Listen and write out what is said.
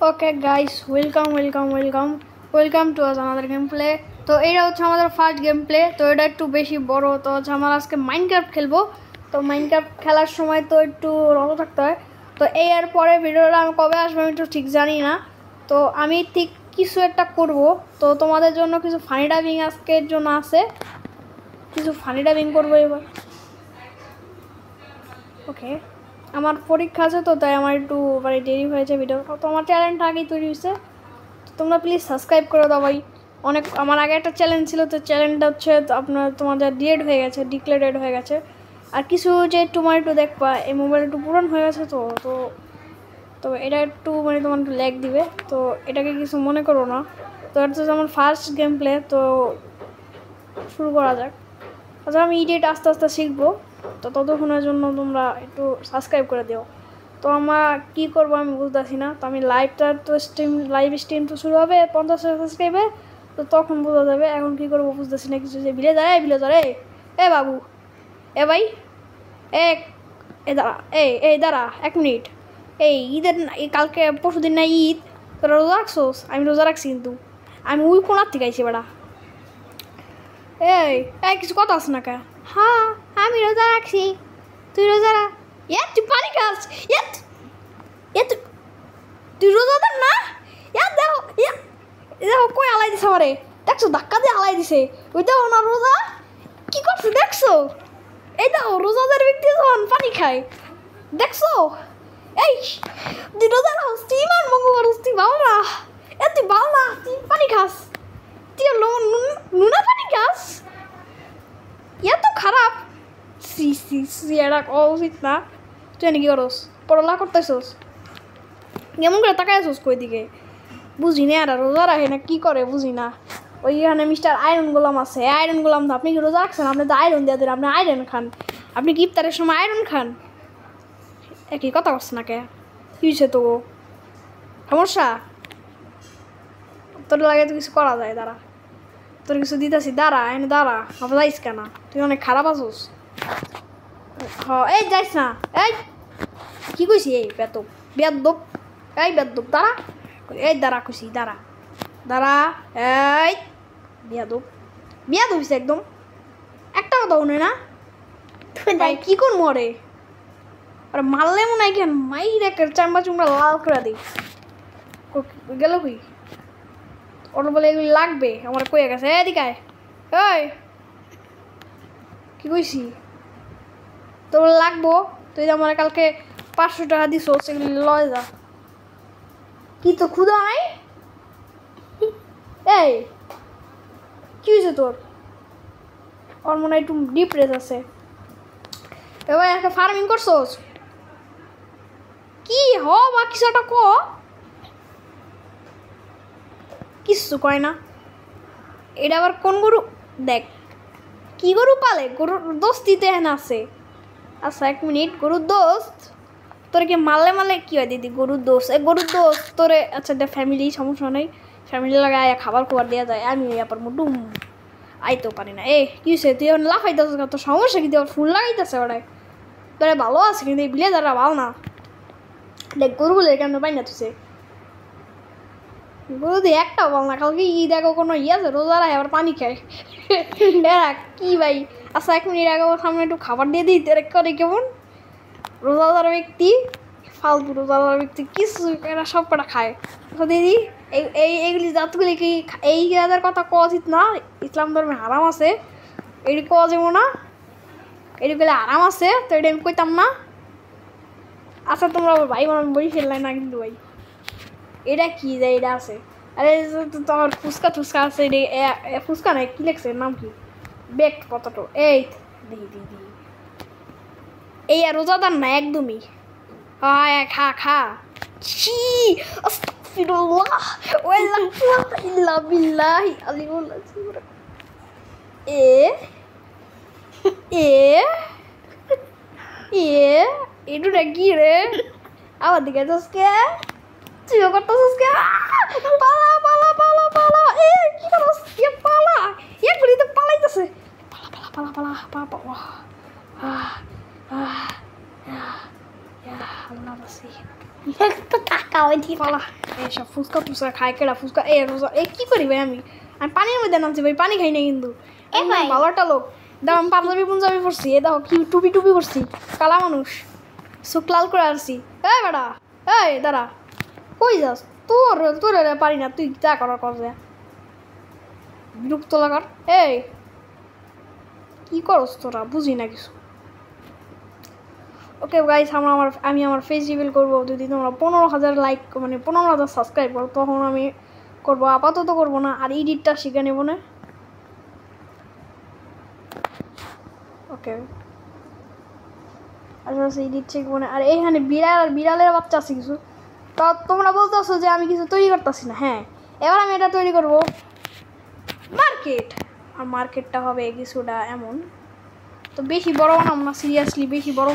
Okay guys, welcome to another game play. তো এটা হচ্ছে আমাদের ফার্স্ট গেম প্লে। তো এটা একটু বেশি বড়। তো হচ্ছে আমরা আজকে মাইনক্রাফট খেলবো। তো মাইনক্রাফট খেলার সময় তো একটু রত থাকতে হয়। তো এই এর পরে ভিডিওটা আমি কবে আসবে আমি একটু ঠিক জানি না। তো আমি ঠিক কিছু একটা করব। তো তোমাদের জন্য কিছু ফানি ডাবিং আজকের জন্য আছে, কিছু ফানি ডাবিং করবো এবার। ওকে, আমার পরীক্ষা আছে, তো তাই আমার একটু মানে দেরি হয়েছে ভিডিও। তো আমার চ্যানেলটা আগেই তৈরি হয়েছে, তোমরা প্লিজ সাবস্ক্রাইব করে দাও ভাই। অনেক আমার আগে একটা চ্যানেল ছিল, তো চ্যানেলটা হচ্ছে তোমাদের ডিক্লেয়ারেড হয়ে গেছে। আর কিছু যে তোমার একটু দেখবা, এই মোবাইল একটু পুরান হয়ে গেছে, তো তো তো এটা একটু মানে তোমার একটু ল্যাগ দিবে, তো এটাকে কিছু মনে করো না। তো এটা হচ্ছে আমার ফার্স্ট গেম প্লে। তো শুরু করা যাক। আচ্ছা, আমি এডিট আস্তে আস্তে শিখবো, তো ততক্ষণের জন্য তোমরা একটু সাবস্ক্রাইব করে দিও। তো আমার কী করবো আমি বুঝতেছি না। তো আমি লাইভ স্ট্রিম তো শুরু হবে 50 সাবস্ক্রাইবে, তো তখন বোঝা যাবে। এখন কী করবো বুঝতেছি না কিছু। যে বিলেজার এ বাবু, এ ভাই, এ দাঁড়া 1 মিনিট। এই কালকে পরশু দিন না ঈদ, তোরা রোজা রাখছোস? আমি রোজা রাখছি, কিন্তু আমি ওই কোনার থেকে আইছি বেড়া। এই কিছু কথা আছে না কে? হ্যাঁ, আমি রোজা রাখছি, তুই রোজা রাখ। তুই পানি খাস? তুই রোজাদার না? দেখো কই আলাই দিছে আমারে, দেখছো ধাক্কা দিয়ে আলাই দিছে। ওই দেখো না রোজা কি করছো, দেখছো? এই দেখো রোজাদার ব্যক্তি যখন পানি খায়, দেখছো? এই তুই রোজা রাখস, তুই ইমান ভঙ্গ করস, তুই ভালো না। তুই ভালো না, তুই পানি খাস, তুই নুনা পানি খাস, এত খারাপ। এটা করা উচিত না। তুই নাকি করস, পড়ালা করতেছস, কেমন করে তাকাই আছিস কই দিকে? বুঝি না। আর রোজা রাখে না কি করে বুঝি না। ওইখানে মিস্টার আয়রন গোলাম আছে। আয়রন গোলাম তো, আপনি কি রোজা রাখছেন? আপনি তো আয়রন দিয়ে দেন, আপনি আয়রন খান। আপনি কি ইফতারের সময় আয়রন খান? একই কথা করছে না কে? কি হয়েছে তো সমস্যা? তোর লাগে তো কিছু করা যায়, দাঁড়া তোর কিছু দিতেছি, দাঁড়া এনে দাঁড়া। আবার যাইস কেন? তুই অনেক খারাপ আছিস। এই যাইস না। এই কি কইছি? এই বেদব দাঁড়া। এই দাঁড়া কইছি, দাঁড়া। এই বেদব হইছে একদম, একটা কথা শুনে না। ভাই কি কোন মরে আরে মারলে মনে হয় কেন মাই রেখে চাম্বা চুমড়া লাল করে দিই। গেল কই? ওর বলে এগুলি লাগবে আমার, কয়ে গেছে। এদিকে এই কি কইছি তোর লাগবো? তুই আমার কালকে 500 টাকা দিস, সেগুলি লয় যা। কি তো ক্ষুধা নাই? এই কি হয়েছে তোর? ওর মনে হয় একটু ডিপ্রেস আছে। এবার একটা ফার্মিং করছোস কি? বা কিছু একটা কিচ্ছু কয় না। এটা আবার কোন গরু? দেখ কি গরু পালে, গরুর দোস্তিতে এখানে আছে। আচ্ছা 1 মিনিট, গরুর দোস্ত তোরে কি মারলে কি হয় দিদি? গরুর দোস্ত তোরে। আচ্ছা এটা ফ্যামিলি, সমস্যা নেই। ফ্যামিলি লাগায় খাবার দেওয়া যায়। আমি আবার মুডুম আইতেও পারি না। কি হয়েছে? তুই এখন লাফাইতেছ, তোর সমস্যা কি? তুই ফুল লাগাইতেছে ওরাই। তোরা ভালো আছে, কিন্তু এই বিলেজাররা ভালো না। দেখ গরুগুলো কেমন পাই না তুই? গরু দিয়ে একটাও বল না। কালকে দেখো কোনো আছে রোজা রায় আবার পানি খায়। এরা কি ভাই? আচ্ছা 1 মিনিট আগে ওর সামনে একটু খাবার দিয়ে দিই, করে কেমন রোজাদার ব্যক্তি, ফালতু রোজাদার ব্যক্তি কিছু এরা সব কটা খায়। আচ্ছা দিদি, এইগুলি জাতগুলি কি এই জাতের কথা কওয়া উচিত না? ইসলাম ধর্মে হারাম আছে, এটি কওয়া যাবো না। এটি আরাম আছে, তো এটা আমি কইতাম না। আচ্ছা তোমরা ভাই বোন বই ফেললাই না কিন্তু ভাই। এটা কি যে এটা আছে? আরে তোমার ফুচকা আছে। ফুচকা নাই, কি লেখছে নাম কি? Baked potato. এই দিদি এই আর রোজাদার না একদমই। খা ছি, আস্তাগফিরুল্লাহ ওয়ালা কুওয়াতা ইল্লা বিল্লাহি আলিউল আযীম। এটু কি রে? আমার দিকে যাসকে তুইও করতেছিস কে? পালা কি করস? পালা এগুলি তো পালাইতেছে। পালা আল্লাহ বাসি। তো টাকা ওই দিকে পালা এইসব ফুচকা টুচকা খায় কেডা ফুচকা এ রোজা এ কি করি ভাই আমি পানির মধ্যে নামছি ভাই পানি খাই না কিন্তু এ ভাই। ভালো একটা লোক দেখো আমি পাঞ্জাবি পুঞ্জাবি পরছি এ দেখো কি টুপি টুপি করছি কালা মানুষ চোখ লাল করে আসছি এই বেটা এই দাঁড়া কই যাস তোর তোর পারি না তুই যা করার কর যা বিরক্ত লাগার এই কি করস তোরা বুঝি না কিছু ওকে গাইস আমি আমার ফেস রিভিল করবো যদি তোমরা 15,000 লাইক মানে 15,000 সাবস্ক্রাইব করো তখন আমি করবো আপাতত করবো না আর এডিটটা শিখে নেবো না ওকে আচ্ছা এডিট শিখবো না আর এইখানে বিড়ালের বাচ্চা আছে কিছু তা তোমরা বলতেছো যে আমি কিছু তৈরি করতেছি না হ্যাঁ এবার আমি এটা তৈরি করবো মার্কেট আর মার্কেটটা হবে কিছুটা এমন তো বেশি বড় বানাবো না সিরিয়াসলি বেশি বড়